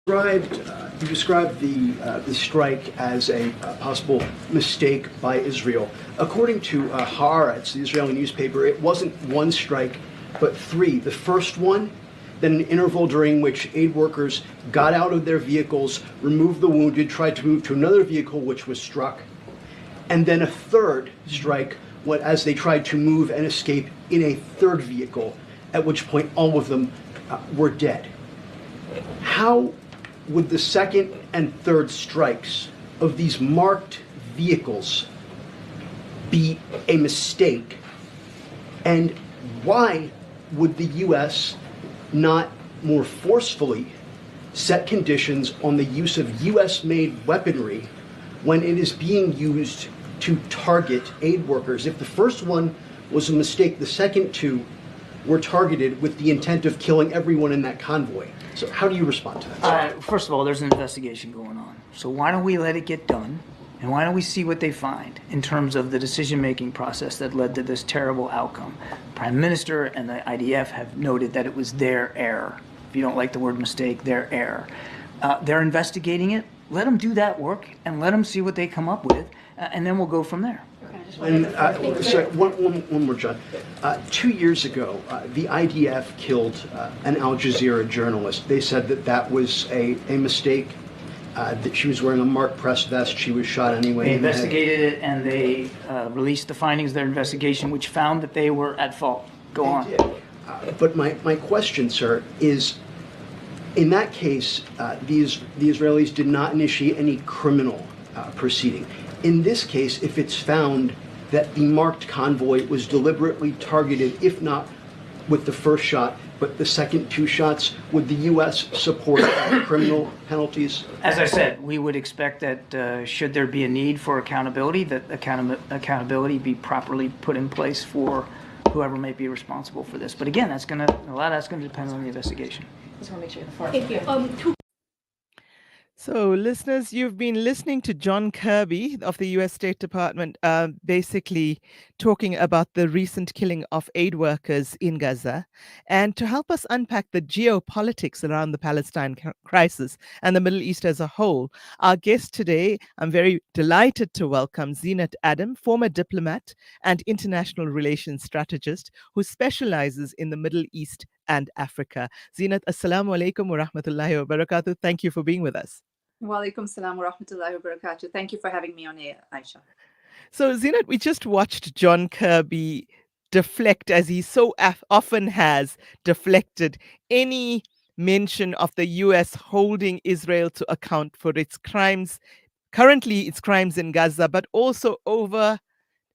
You described the strike as a possible mistake by Israel. According to Haaretz, the Israeli newspaper, it wasn't one strike, but three. The first one, then an interval during which aid workers got out of their vehicles, removed the wounded, tried to move to another vehicle which was struck, and then a third strike as they tried to move and escape in a third vehicle, at which point all of them were dead. How would the second and third strikes of these marked vehicles be a mistake? And why would the U.S. not more forcefully set conditions on the use of U.S.-made weaponry when it is being used to target aid workers? If the first one was a mistake, the second two were targeted with the intent of killing everyone in that convoy. So how do you respond to that? First of all, there's an investigation going on. So why don't we let it get done? And why don't we see what they find in terms of the decision-making process that led to this terrible outcome? The Prime Minister and the IDF have noted that it was their error. If you don't like the word mistake, their error. They're investigating it. Let them do that work and let them see what they come up with, and then we'll go from there. And one more, John. 2 years ago, the IDF killed an Al Jazeera journalist. They said that was a mistake, that she was wearing a marked press vest. She was shot anyway. They investigated it, and they released the findings of their investigation, which found that they were at fault. Go on. But my question, sir, is, in that case, the Israelis did not initiate any criminal proceeding. In this case, if it's found that the marked convoy was deliberately targeted, if not with the first shot, but the second two shots, would the U.S. support criminal penalties? As I said, we would expect that should there be a need for accountability, that accountability be properly put in place for whoever may be responsible for this. But again, a lot of that's going to depend on the investigation. Just want to make sure the floor. Thank you. So, listeners, you've been listening to John Kirby of the U.S. State Department basically talking about the recent killing of aid workers in Gaza. And to help us unpack the geopolitics around the Palestine crisis and the Middle East as a whole, our guest today, I'm very delighted to welcome Zeenat Adam, former diplomat and international relations strategist who specializes in the Middle East and Africa. Zeenat, assalamu alaikum wa rahmatullahi wa barakatuh. Thank you for being with us. Wa alaikum salam wa rahmatullahi wa barakatuh. Thank you for having me on air, Aisha. So, Zeenat, we just watched John Kirby deflect, as he so often has deflected, any mention of the U.S. holding Israel to account for its crimes, currently its crimes in Gaza, but also over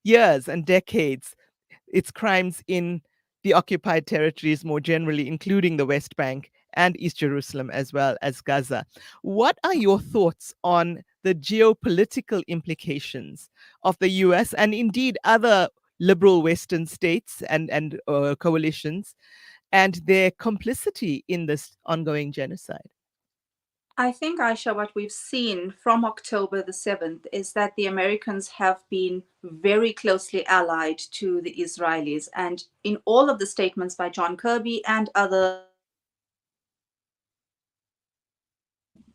years and decades, its crimes in the occupied territories more generally, including the West Bank and East Jerusalem, as well as Gaza. What are your thoughts on the geopolitical implications of the US and indeed other liberal Western states and coalitions and their complicity in this ongoing genocide? I think, Aisha, what we've seen from October the 7th is that the Americans have been very closely allied to the Israelis. And in all of the statements by John Kirby and other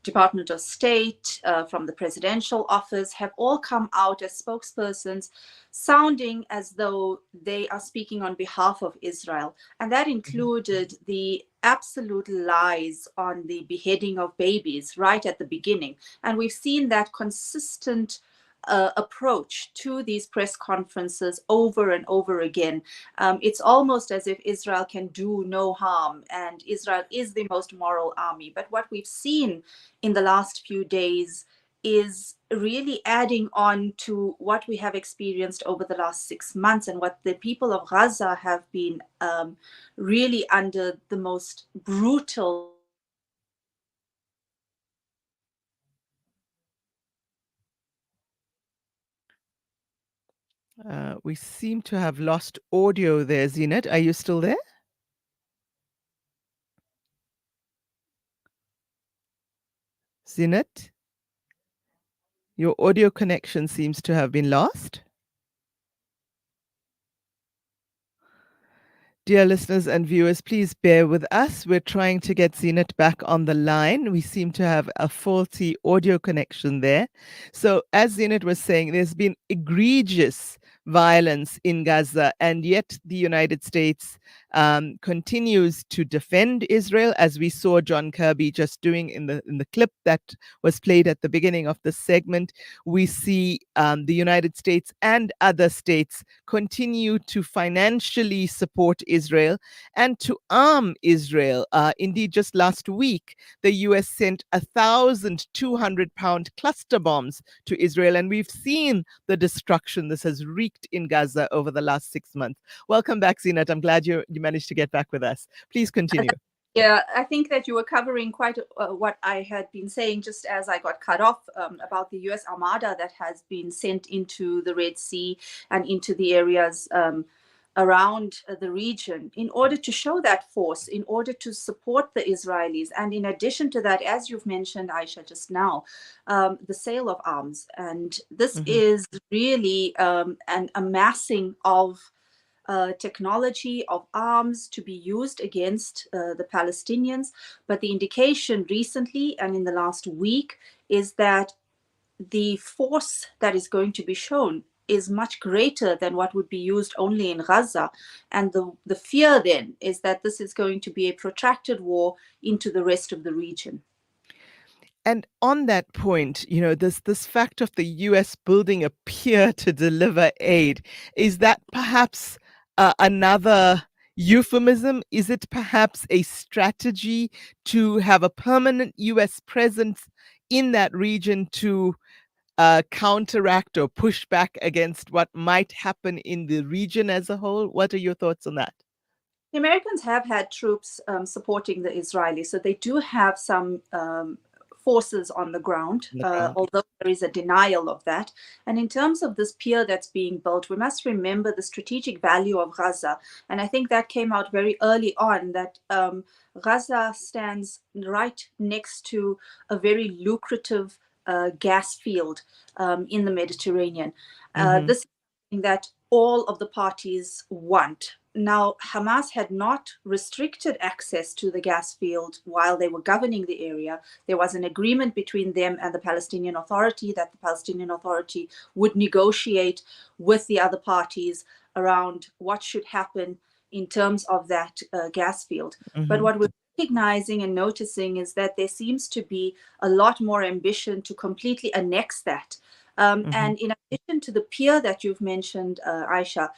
Department of State, from the presidential office, have all come out as spokespersons, sounding as though they are speaking on behalf of Israel. And that included the absolute lies on the beheading of babies right at the beginning. And we've seen that consistent approach to these press conferences over and over again. It's almost as if Israel can do no harm and Israel is the most moral army. But what we've seen in the last few days is really adding on to what we have experienced over the last 6 months and what the people of Gaza have been really under the most brutal. We seem to have lost audio there, Zeenat. Are you still there? Zeenat? Your audio connection seems to have been lost. Dear listeners and viewers, please bear with us. We're trying to get Zeenat back on the line. We seem to have a faulty audio connection there. So, as Zeenat was saying, there's been egregious violence in Gaza, and yet the United States continues to defend Israel, as we saw John Kirby just doing in the clip that was played at the beginning of this segment. We see the United States and other states continue to financially support Israel and to arm Israel. Indeed, just last week, the US sent 1,200-pound cluster bombs to Israel, and we've seen the destruction this has wreaked in Gaza over the last 6 months. Welcome back, Zeenat. I'm glad you managed to get back with us. Please continue. Yeah, I think that you were covering quite what I had been saying just as I got cut off about the US Armada that has been sent into the Red Sea and into the areas around the region in order to show that force, in order to support the Israelis. And in addition to that, as you've mentioned, Aisha, just now, the sale of arms. And this is really an amassing of technology of arms to be used against the Palestinians. But the indication recently and in the last week is that the force that is going to be shown is much greater than what would be used only in Gaza. And the fear then is that this is going to be a protracted war into the rest of the region. And on that point, this fact of the US building a pier to deliver aid, is that perhaps another euphemism? Is it perhaps a strategy to have a permanent US presence in that region to counteract or push back against what might happen in the region as a whole? What are your thoughts on that? The Americans have had troops supporting the Israelis, so they do have some forces on the ground, although there is a denial of that. And in terms of this pier that's being built, we must remember the strategic value of Gaza. And I think that came out very early on, that Gaza stands right next to a very lucrative gas field in the Mediterranean. This is something that all of the parties want. Now, Hamas had not restricted access to the gas field while they were governing the area. There was an agreement between them and the Palestinian Authority that the Palestinian Authority would negotiate with the other parties around what should happen in terms of that gas field. But what we're recognizing and noticing is that there seems to be a lot more ambition to completely annex that. And in addition to the pier that you've mentioned, Aisha,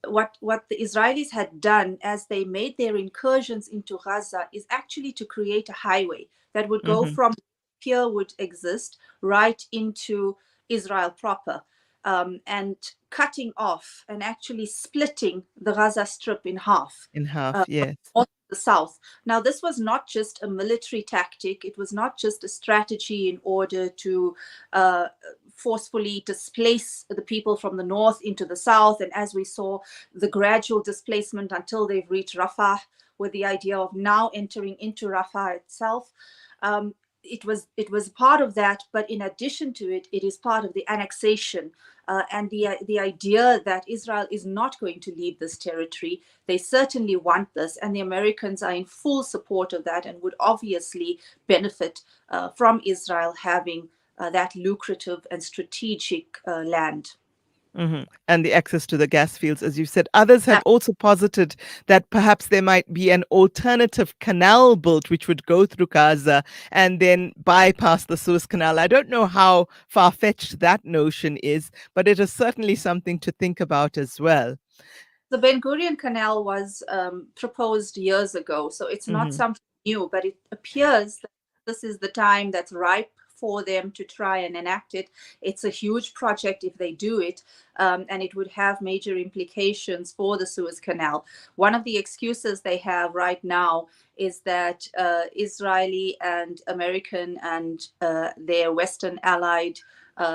what the Israelis had done as they made their incursions into Gaza is actually to create a highway that would go from pier would exist right into Israel proper, and cutting off and actually splitting the Gaza Strip in half. Yes. The south. Now, this was not just a military tactic. It was not just a strategy in order to forcefully displace the people from the north into the south. And as we saw, the gradual displacement until they've reached Rafah, with the idea of now entering into Rafah itself. It was part of that, but in addition to it, it is part of the annexation and the idea that Israel is not going to leave this territory. They certainly want this, and the Americans are in full support of that and would obviously benefit from Israel having that lucrative and strategic land. And the access to the gas fields, as you said. Others have also posited that perhaps there might be an alternative canal built which would go through Gaza and then bypass the Suez Canal. I don't know how far-fetched that notion is, but it is certainly something to think about as well. The Ben Gurion Canal was proposed years ago, so it's not something new, but it appears that this is the time that's ripe for them to try and enact it. It's a huge project if they do it, and it would have major implications for the Suez Canal. One of the excuses they have right now is that Israeli and American and their Western allied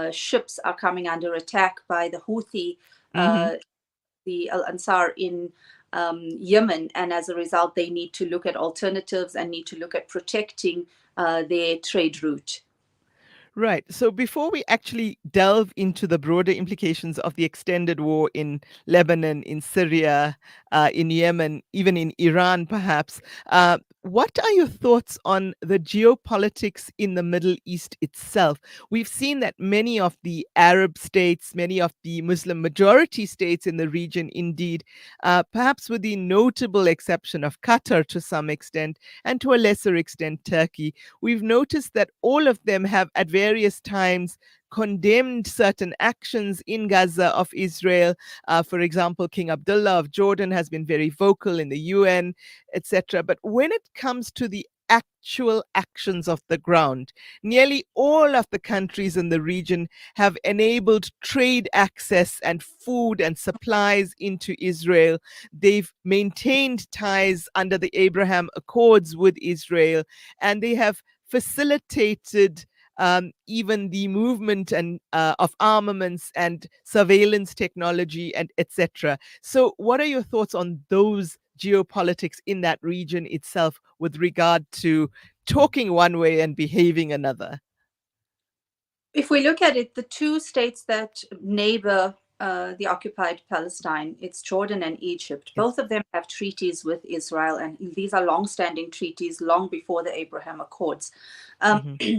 ships are coming under attack by the Houthi, the Al-Ansar in Yemen, and as a result, they need to look at alternatives and need to look at protecting their trade route. Right. So before we actually delve into the broader implications of the extended war in Lebanon, in Syria, in Yemen, even in Iran, perhaps. What are your thoughts on the geopolitics in the Middle East itself? We've seen that many of the Arab states, many of the Muslim majority states in the region, indeed, perhaps with the notable exception of Qatar to some extent, and to a lesser extent Turkey, we've noticed that all of them have at various times condemned certain actions in Gaza of Israel. For example, King Abdullah of Jordan has been very vocal in the UN, etc. But when it comes to the actual actions of the ground, nearly all of the countries in the region have enabled trade access and food and supplies into Israel. They've maintained ties under the Abraham Accords with Israel, and they have facilitated even the movement and of armaments and surveillance technology and etc. So what are your thoughts on those geopolitics in that region itself with regard to talking one way and behaving another? If we look at it, the two states that neighbor the occupied Palestine, it's Jordan and Egypt. Yes. Both of them have treaties with Israel, and these are long-standing treaties long before the Abraham Accords.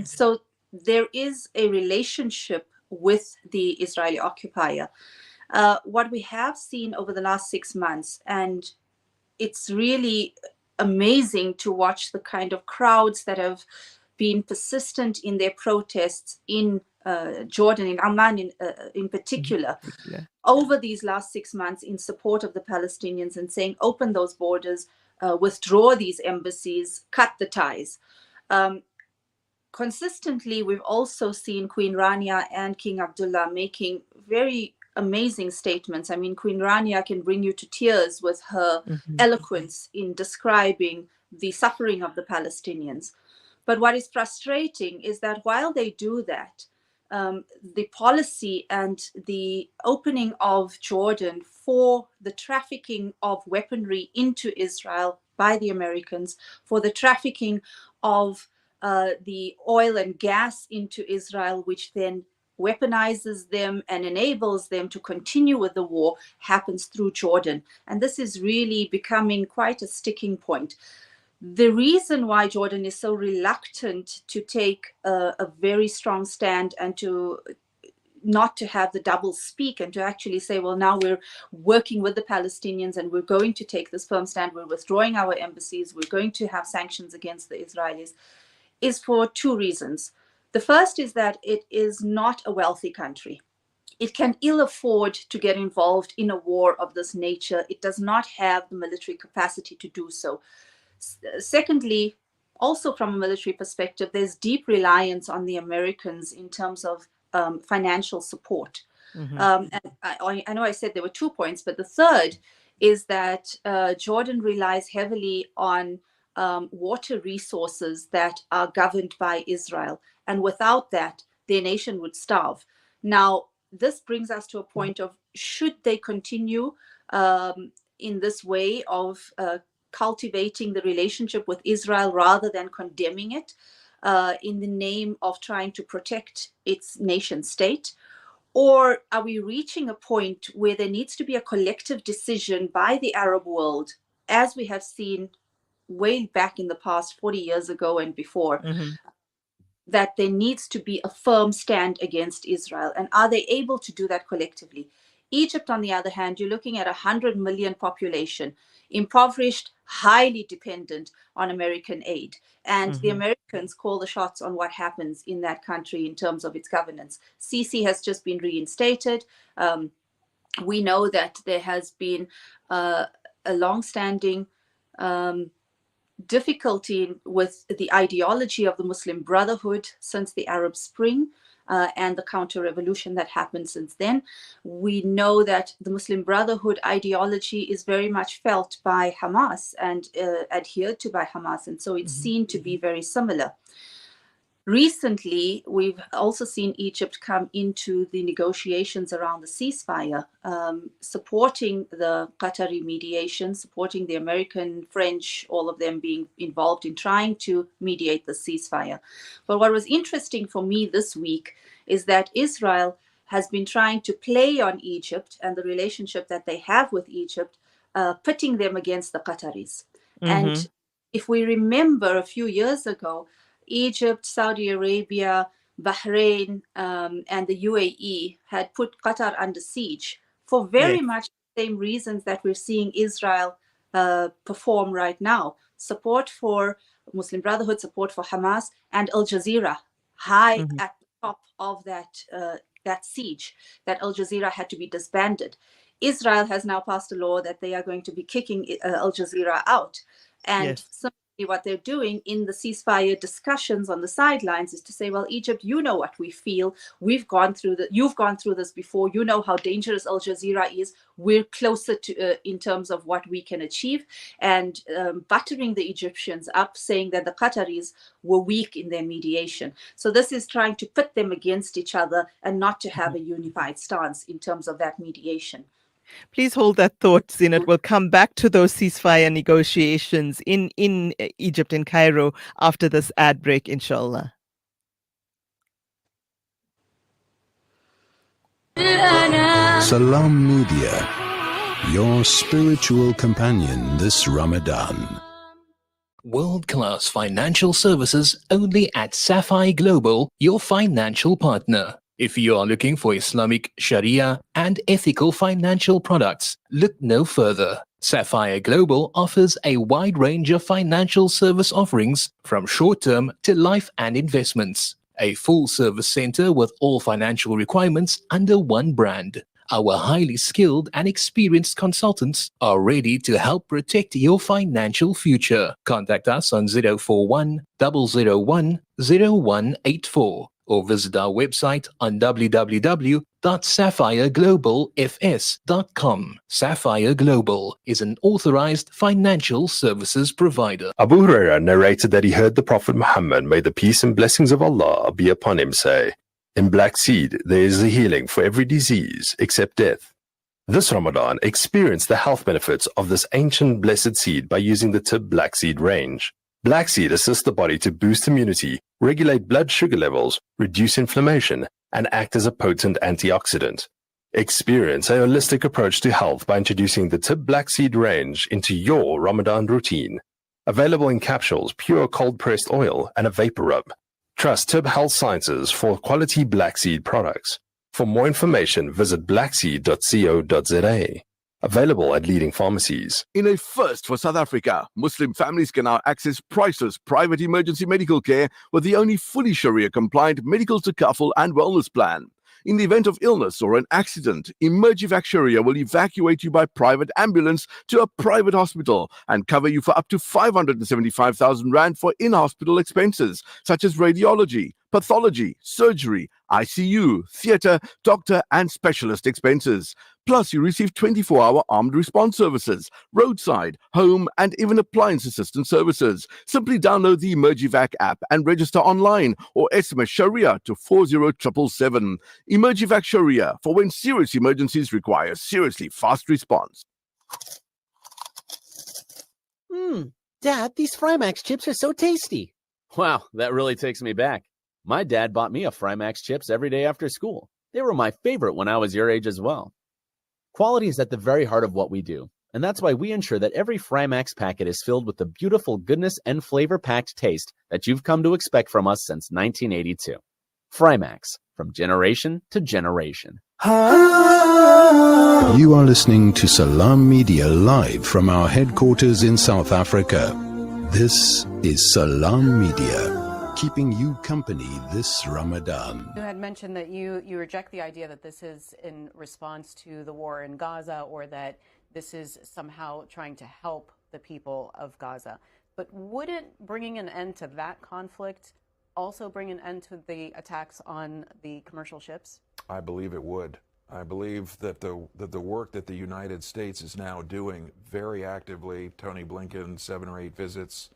So there is a relationship with the Israeli occupier. What we have seen over the last 6 months, and it's really amazing to watch the kind of crowds that have been persistent in their protests in Jordan, in Amman in particular, over these last 6 months in support of the Palestinians and saying, open those borders, withdraw these embassies, cut the ties. Consistently, we've also seen Queen Rania and King Abdullah making very amazing statements. I mean, Queen Rania can bring you to tears with her eloquence in describing the suffering of the Palestinians. But what is frustrating is that while they do that, the policy and the opening of Jordan for the trafficking of weaponry into Israel by the Americans, for the trafficking of the oil and gas into Israel, which then weaponizes them and enables them to continue with the war, happens through Jordan. And this is really becoming quite a sticking point. The reason why Jordan is so reluctant to take a very strong stand and to not to have the double speak and to actually say, well, now we're working with the Palestinians and we're going to take this firm stand, we're withdrawing our embassies, we're going to have sanctions against the Israelis, is for two reasons. The first is that it is not a wealthy country. It can ill afford to get involved in a war of this nature. It does not have the military capacity to do so. Secondly, also from a military perspective, there's deep reliance on the Americans in terms of financial support. And I know I said there were 2 points, but the third is that Jordan relies heavily on water resources that are governed by Israel. And without that, their nation would starve. Now, this brings us to a point of, should they continue in this way of cultivating the relationship with Israel rather than condemning it in the name of trying to protect its nation state? Or are we reaching a point where there needs to be a collective decision by the Arab world, as we have seen way back in the past 40 years ago and before, that there needs to be a firm stand against Israel? And are they able to do that collectively? Egypt, on the other hand, you're looking at 100 million population, impoverished, highly dependent on American aid. And the Americans call the shots on what happens in that country in terms of its governance. Sisi has just been reinstated. We know that there has been a long-standing difficulty with the ideology of the Muslim Brotherhood since the Arab Spring. And the counter-revolution that happened since then. We know that the Muslim Brotherhood ideology is very much felt by Hamas and adhered to by Hamas, and so it's seen to be very similar. Recently, we've also seen Egypt come into the negotiations around the ceasefire, supporting the Qatari mediation, supporting the American, French, all of them being involved in trying to mediate the ceasefire. But what was interesting for me this week is that Israel has been trying to play on Egypt and the relationship that they have with Egypt pitting them against the Qataris. Mm-hmm. And if we remember a few years ago, Egypt, Saudi Arabia, Bahrain, and the UAE had put Qatar under siege for very Yes. much the same reasons that we're seeing Israel perform right now. Support for Muslim Brotherhood, support for Hamas, and Al Jazeera high Mm-hmm. at the top of that siege, that Al Jazeera had to be disbanded. Israel has now passed a law that they are going to be kicking Al Jazeera out. And Yes. so what they're doing in the ceasefire discussions on the sidelines is to say, well, Egypt, you know what we feel. You've gone through this before. You know how dangerous Al Jazeera is. We're closer to in terms of what we can achieve, and buttering the Egyptians up, saying that the Qataris were weak in their mediation. So this is trying to pit them against each other and not to have a unified stance in terms of that mediation. Please hold that thought, Zeenat. We'll come back to those ceasefire negotiations in Egypt, in Cairo, after this ad break, inshallah. Salam Media, your spiritual companion this Ramadan. World-class financial services only at Sapphire Global, your financial partner. If you are looking for Islamic Sharia and ethical financial products, look no further. Sapphire Global offers a wide range of financial service offerings from short-term to life and investments. A full-service center with all financial requirements under one brand. Our highly skilled and experienced consultants are ready to help protect your financial future. Contact us on 041 001 0184 or visit our website on www.sapphireglobalfs.com. Sapphire Global is an authorized financial services provider. Abu Hurairah narrated that he heard the Prophet Muhammad, may the peace and blessings of Allah be upon him, say, in black seed there is a healing for every disease except death. This Ramadan, experience the health benefits of this ancient blessed seed by using the Tib Black Seed range. Black seed assists the body to boost immunity, regulate blood sugar levels, reduce inflammation, and act as a potent antioxidant. Experience a holistic approach to health by introducing the Tib Black Seed range into your Ramadan routine. Available in capsules, pure cold-pressed oil, and a vapor rub. Trust Tib Health Sciences for quality black seed products. For more information, visit blackseed.co.za. Available at leading pharmacies. In a first for South Africa, Muslim families can now access priceless private emergency medical care with the only fully Sharia-compliant medical takaful and wellness plan. In the event of illness or an accident, Emergivac Sharia will evacuate you by private ambulance to a private hospital and cover you for up to 575,000 Rand for in-hospital expenses, such as radiology, pathology, surgery, ICU, theatre, doctor and specialist expenses. Plus, you receive 24-hour armed response services, roadside, home and even appliance assistance services. Simply download the Emergivac app and register online or SMS Sharia to 40777. Emergivac Sharia, for when serious emergencies require seriously fast response. Dad, these Frymax chips are so tasty. Wow, that really takes me back. My dad bought me a Frymax chips every day after school. They were my favorite when I was your age as well. Quality is at the very heart of what we do, and that's why we ensure that every Frymax packet is filled with the beautiful goodness and flavor-packed taste that you've come to expect from us since 1982. Frymax, from generation to generation. You are listening to Salam Media live from our headquarters in South Africa. This is Salam Media, keeping you company this Ramadan. You had mentioned that you reject the idea that this is in response to the war in Gaza or that this is somehow trying to help the people of Gaza. But wouldn't bringing an end to that conflict also bring an end to the attacks on the commercial ships? I believe it would. I believe that the work that the United States is now doing very actively, Tony Blinken, 7 or 8 visits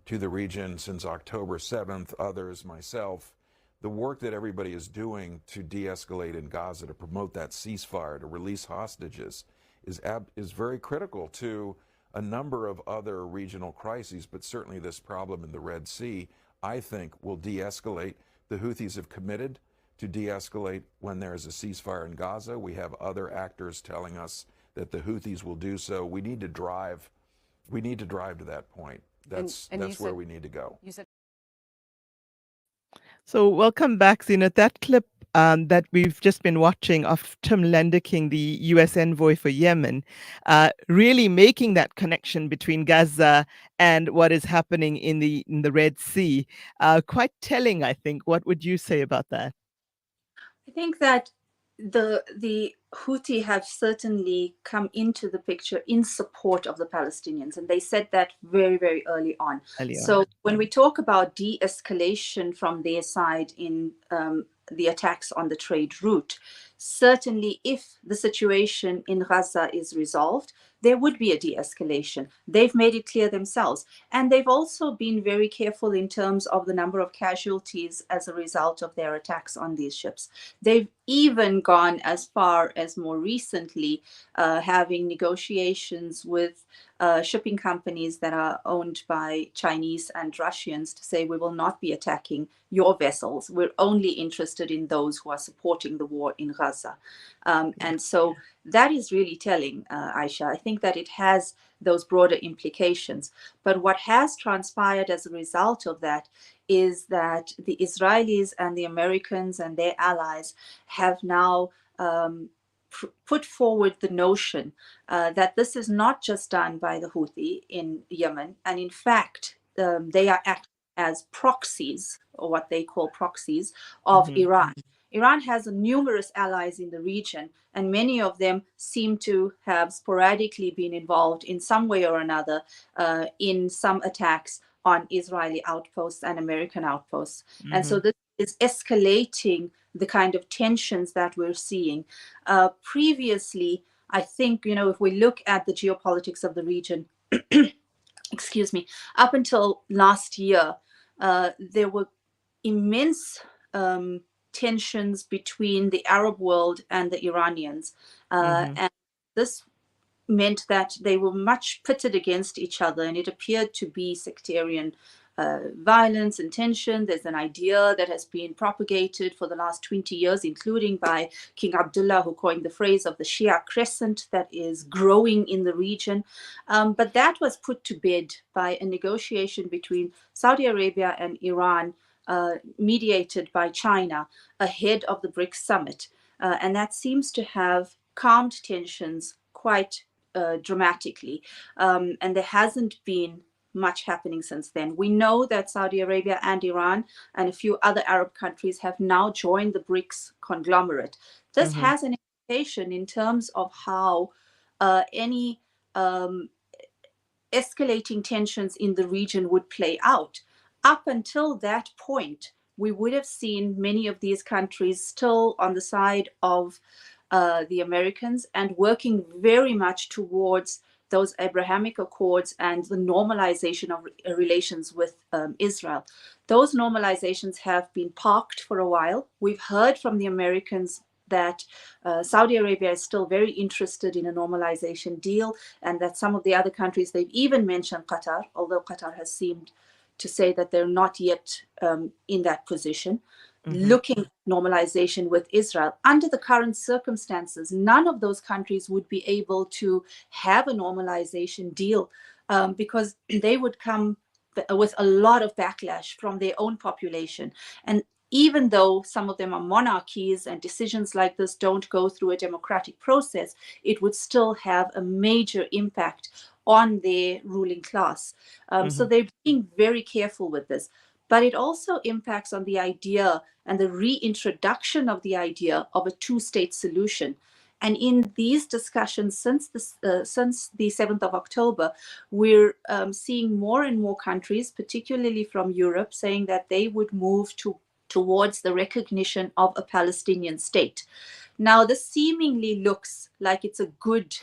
to the region since October 7th, others, myself, the work that everybody is doing to de-escalate in Gaza, to promote that ceasefire, to release hostages, is very critical to a number of other regional crises, but certainly this problem in the Red Sea, I think, will de-escalate. The Houthis have committed to de-escalate when there is a ceasefire in Gaza. We have other actors telling us that the Houthis will do so. We need to drive to that point. That's where we need to go. You said So welcome back, Zeenat. That clip that we've just been watching of Tim Lenderking, the U.S. envoy for Yemen, really making that connection between Gaza and what is happening in the Red Sea. Quite telling, I think. What would you say about that? I think that the Houthi have certainly come into the picture in support of the Palestinians, and they said that very, very early on. So when we talk about de-escalation from their side in the attacks on the trade route, certainly if the situation in Gaza is resolved, there would be a de-escalation. They've made it clear themselves. And they've also been very careful in terms of the number of casualties as a result of their attacks on these ships. They've even gone as far as more recently having negotiations with shipping companies that are owned by Chinese and Russians to say, we will not be attacking your vessels. We're only interested in those who are supporting the war in Gaza. And so that is really telling, Aisha. I think that it has those broader implications. But what has transpired as a result of that is that the Israelis and the Americans and their allies have now put forward the notion that this is not just done by the Houthi in Yemen. And in fact, they are acting as proxies, or what they call proxies, of Iran. Iran has numerous allies in the region, and many of them seem to have sporadically been involved in some way or another in some attacks on Israeli outposts and American outposts. And so this is escalating the kind of tensions that we're seeing. Previously, I think, if we look at the geopolitics of the region, excuse me, up until last year, there were immense tensions between the Arab world and the Iranians. And this meant that they were much pitted against each other, and it appeared to be sectarian violence and tension. There's an idea that has been propagated for the last 20 years, including by King Abdullah, who coined the phrase of the Shia crescent that is growing in the region. But that was put to bed by a negotiation between Saudi Arabia and Iran, mediated by China ahead of the BRICS summit. And that seems to have calmed tensions quite dramatically. And there hasn't been much happening since then. We know that Saudi Arabia and Iran and a few other Arab countries have now joined the BRICS conglomerate. This has an implication in terms of how any escalating tensions in the region would play out. Up until that point, we would have seen many of these countries still on the side of the Americans and working very much towards those Abrahamic Accords and the normalization of relations with Israel. Those normalizations have been parked for a while. We've heard from the Americans that Saudi Arabia is still very interested in a normalization deal, and that some of the other countries, they've even mentioned Qatar, although Qatar has seemed to say that they're not yet in that position, looking at normalization with Israel. Under the current circumstances, none of those countries would be able to have a normalization deal because they would come with a lot of backlash from their own population. And even though some of them are monarchies and decisions like this don't go through a democratic process, it would still have a major impact on their ruling class. So they're being very careful with this. But it also impacts on the idea and the reintroduction of the idea of a two-state solution. And in these discussions since the 7th of October, we're seeing more and more countries, particularly from Europe, saying that they would move towards the recognition of a Palestinian state. Now, this seemingly looks like it's a good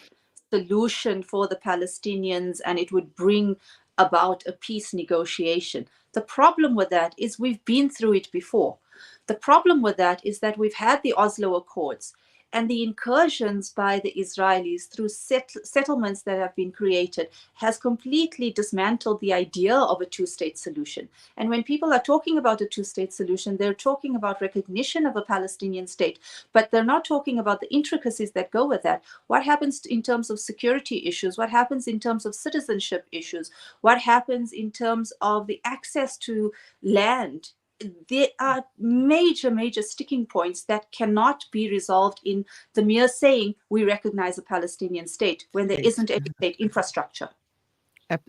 solution for the Palestinians and it would bring about a peace negotiation. The problem with that is we've been through it before. The problem with that is that we've had the Oslo Accords, And the incursions by the Israelis through settlements that have been created has completely dismantled the idea of a two-state solution. And when people are talking about a two-state solution, they're talking about recognition of a Palestinian state, but they're not talking about the intricacies that go with that. What happens in terms of security issues? What happens in terms of citizenship issues? What happens in terms of the access to land? There are major sticking points that cannot be resolved in the mere saying we recognize a Palestinian state when there isn't any state infrastructure.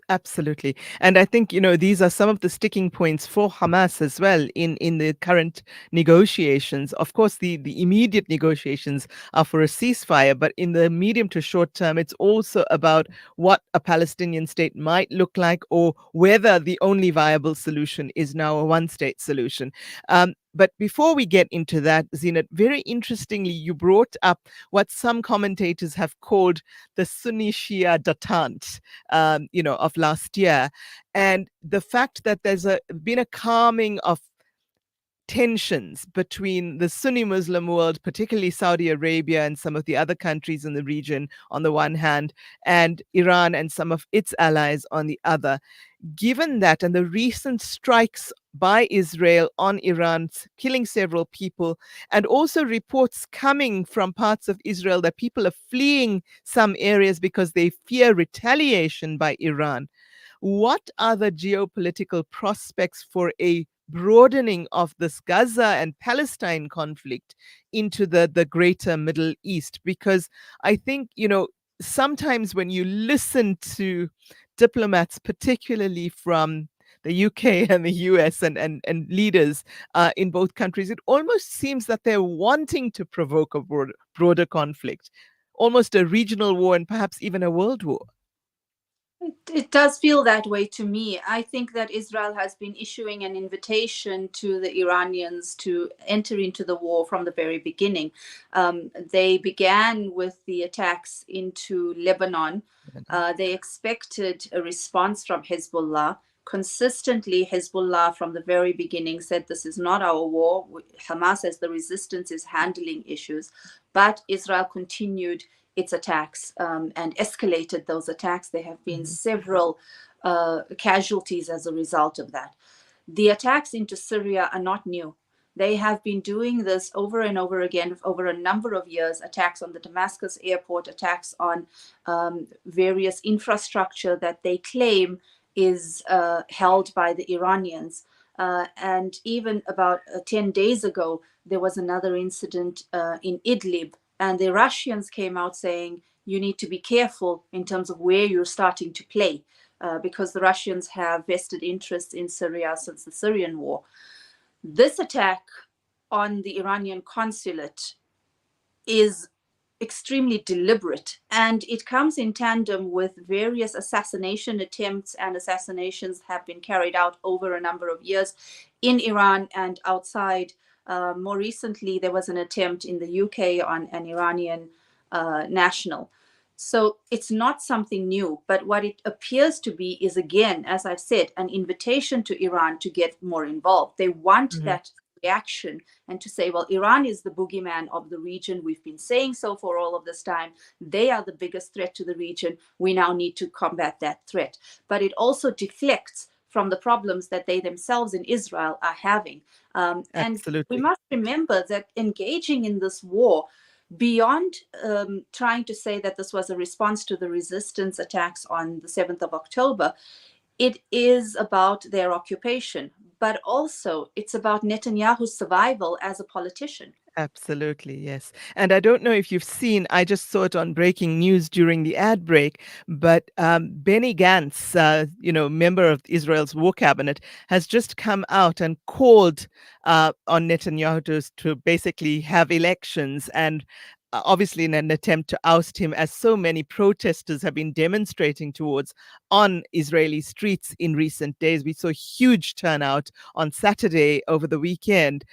Absolutely. And I think, these are some of the sticking points for Hamas as well in the current negotiations. Of course, the immediate negotiations are for a ceasefire, but in the medium to short term, it's also about what a Palestinian state might look like, or whether the only viable solution is now a one-state solution. But before we get into that, Zeenat, very interestingly, you brought up what some commentators have called the Sunni Shia detente, of last year, and the fact that there's been a calming of tensions between the Sunni Muslim world, particularly Saudi Arabia and some of the other countries in the region on the one hand, and Iran and some of its allies on the other. Given that and the recent strikes by Israel on Iran, killing several people, and also reports coming from parts of Israel that people are fleeing some areas because they fear retaliation by Iran, what are the geopolitical prospects for a broadening of this Gaza and Palestine conflict into the greater Middle East? Because I think, sometimes when you listen to diplomats, particularly from the UK and the US and leaders in both countries, it almost seems that they're wanting to provoke a broader conflict, almost a regional war and perhaps even a world war. It does feel that way to me. I think that Israel has been issuing an invitation to the Iranians to enter into the war from the very beginning. They began with the attacks into Lebanon. They expected a response from Hezbollah. Consistently, Hezbollah from the very beginning said this is not our war. Hamas as the resistance is handling issues. But Israel continued its attacks and escalated those attacks. There have been several casualties as a result of that. The attacks into Syria are not new. They have been doing this over and over again over a number of years, attacks on the Damascus airport, attacks on various infrastructure that they claim is held by the Iranians. And even about 10 days ago, there was another incident in Idlib. And the Russians came out saying, you need to be careful in terms of where you're starting to play, because the Russians have vested interests in Syria since the Syrian war. This attack on the Iranian consulate is extremely deliberate, and it comes in tandem with various assassination attempts, and assassinations have been carried out over a number of years in Iran and outside. More recently, there was an attempt in the UK on an Iranian national. So it's not something new, but what it appears to be is, again, as I've said, an invitation to Iran to get more involved. They want that reaction and to say, well, Iran is the boogeyman of the region. We've been saying so for all of this time. They are the biggest threat to the region. We now need to combat that threat. But it also deflects from the problems that they themselves in Israel are having. And we must remember that engaging in this war, beyond trying to say that this was a response to the resistance attacks on the 7th of October, it is about their occupation, but also it's about Netanyahu's survival as a politician. Absolutely, yes. And I don't know if you've seen, I just saw it on breaking news during the ad break, but Benny Gantz, member of Israel's war cabinet, has just come out and called on Netanyahu to basically have elections, and obviously in an attempt to oust him, as so many protesters have been demonstrating towards on Israeli streets in recent days. We saw huge turnout on Saturday over the weekend,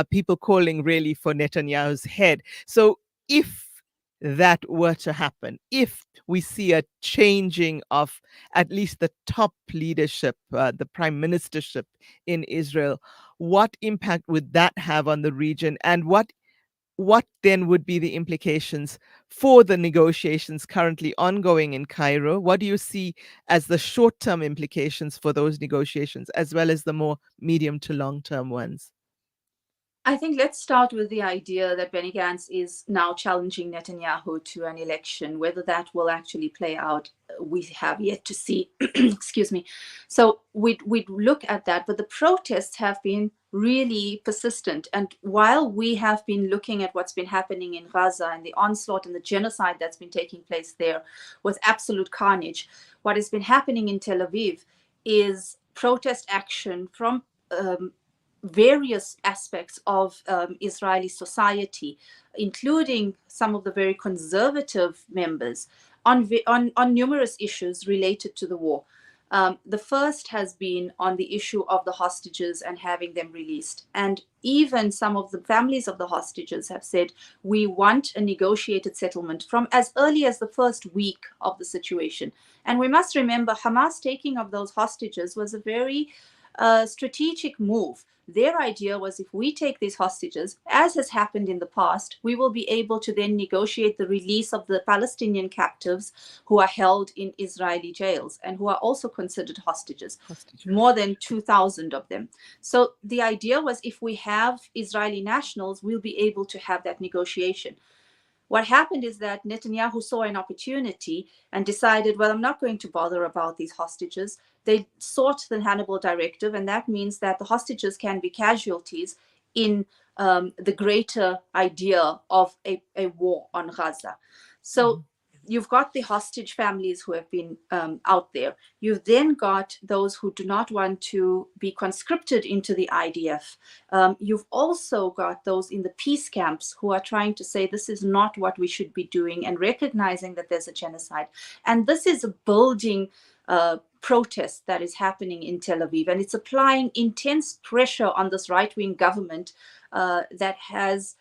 people calling really for Netanyahu's head. So if that were to happen, if we see a changing of at least the top leadership, the prime ministership in Israel, what impact would that have on the region, and what what then would be the implications for the negotiations currently ongoing in Cairo? What do you see as the short-term implications for those negotiations, as well as the more medium to long-term ones? I think let's start with the idea that Benny Gantz is now challenging Netanyahu to an election. Whether that will actually play out, we have yet to see. Excuse me. So we'd look at that, but the protests have been really persistent. And while we have been looking at what's been happening in Gaza and the onslaught and the genocide that's been taking place there with absolute carnage, what has been happening in Tel Aviv is protest action from various aspects of Israeli society, including some of the very conservative members, on numerous issues related to the war. The first has been on the issue of the hostages and having them released. And even some of the families of the hostages have said, we want a negotiated settlement from as early as the first week of the situation. And we must remember, Hamas taking of those hostages was a very strategic move. Their idea was, if we take these hostages, as has happened in the past, we will be able to then negotiate the release of the Palestinian captives who are held in Israeli jails and who are also considered hostages, more than 2,000 of them. So the idea was, if we have Israeli nationals, we'll be able to have that negotiation. What happened is that Netanyahu saw an opportunity and decided, well, I'm not going to bother about these hostages. They sought the Hannibal Directive, and that means that the hostages can be casualties in the greater idea of a war on Gaza. So you've got the hostage families who have been out there. You've then got those who do not want to be conscripted into the IDF. You've also got those in the peace camps who are trying to say this is not what we should be doing, and recognizing that there's a genocide. And this is a building protest that is happening in Tel Aviv, and it's applying intense pressure on this right-wing government that has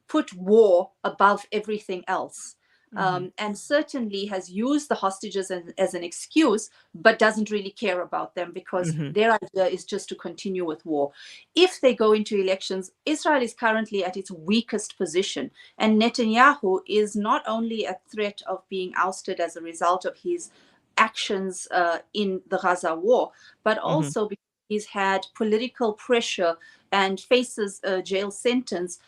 put war above everything else. And certainly has used the hostages as an excuse, but doesn't really care about them, because their idea is just to continue with war. If they go into elections, Israel is currently at its weakest position, and Netanyahu is not only a threat of being ousted as a result of his actions in the Gaza war, but also because he's had political pressure and faces a jail sentence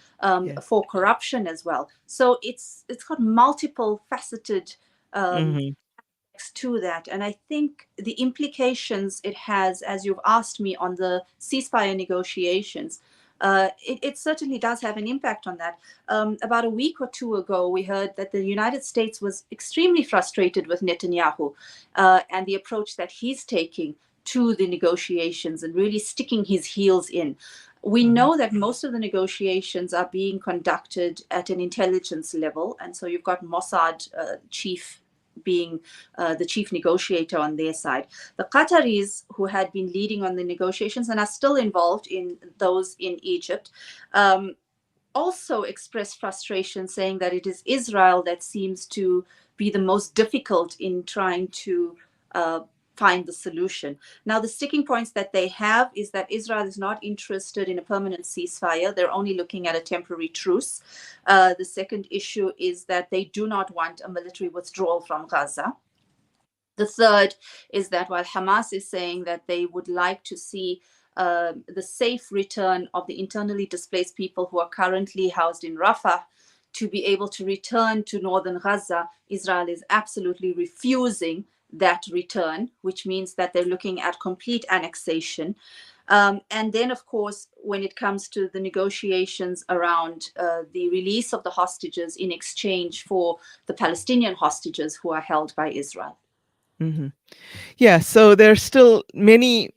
for corruption as well. So it's got multiple faceted aspects to that. And I think the implications it has, as you've asked me, on the ceasefire negotiations, it certainly does have an impact on that. About a week or two ago, we heard that the United States was extremely frustrated with Netanyahu and the approach that he's taking to the negotiations and really sticking his heels in. We know that most of the negotiations are being conducted at an intelligence level. And so you've got Mossad chief being the chief negotiator on their side. The Qataris, who had been leading on the negotiations and are still involved in those in Egypt, also expressed frustration, saying that it is Israel that seems to be the most difficult in trying to find the solution. Now, the sticking points that they have is that Israel is not interested in a permanent ceasefire. They're only looking at a temporary truce. The second issue is that they do not want a military withdrawal from Gaza. The third is that while Hamas is saying that they would like to see the safe return of the internally displaced people who are currently housed in Rafah to be able to return to northern Gaza, Israel is absolutely refusing that return, which means that they're looking at complete annexation. And then, of course, when it comes to the negotiations around the release of the hostages in exchange for the Palestinian hostages who are held by Israel. Yeah, so there's still many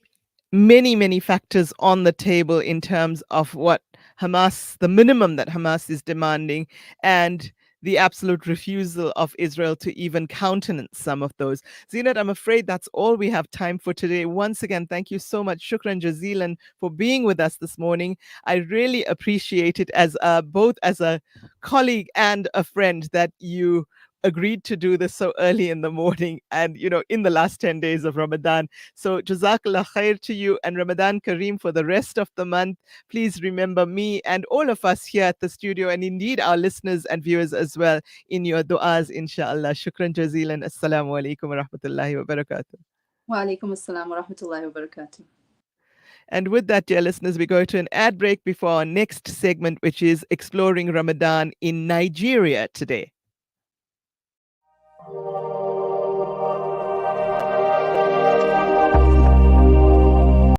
factors on the table in terms of what Hamas, the minimum that Hamas is demanding, and the absolute refusal of Israel to even countenance some of those. Zeenat, I'm afraid that's all we have time for today. Once again, thank you so much, Shukran Jazilan, for being with us this morning. I really appreciate it, as both as a colleague and a friend, that you agreed to do this so early in the morning and, in the last 10 days of Ramadan. So Jazakallah khair to you and Ramadan Kareem for the rest of the month. Please remember me and all of us here at the studio, and indeed our listeners and viewers as well, in your du'as, inshallah. Shukran jazeelan. Assalamu alaikum wa rahmatullahi wa barakatuh. Wa alaikum assalam wa rahmatullahi wa barakatuh. And with that, dear listeners, we go to an ad break before our next segment, which is exploring Ramadan in Nigeria today.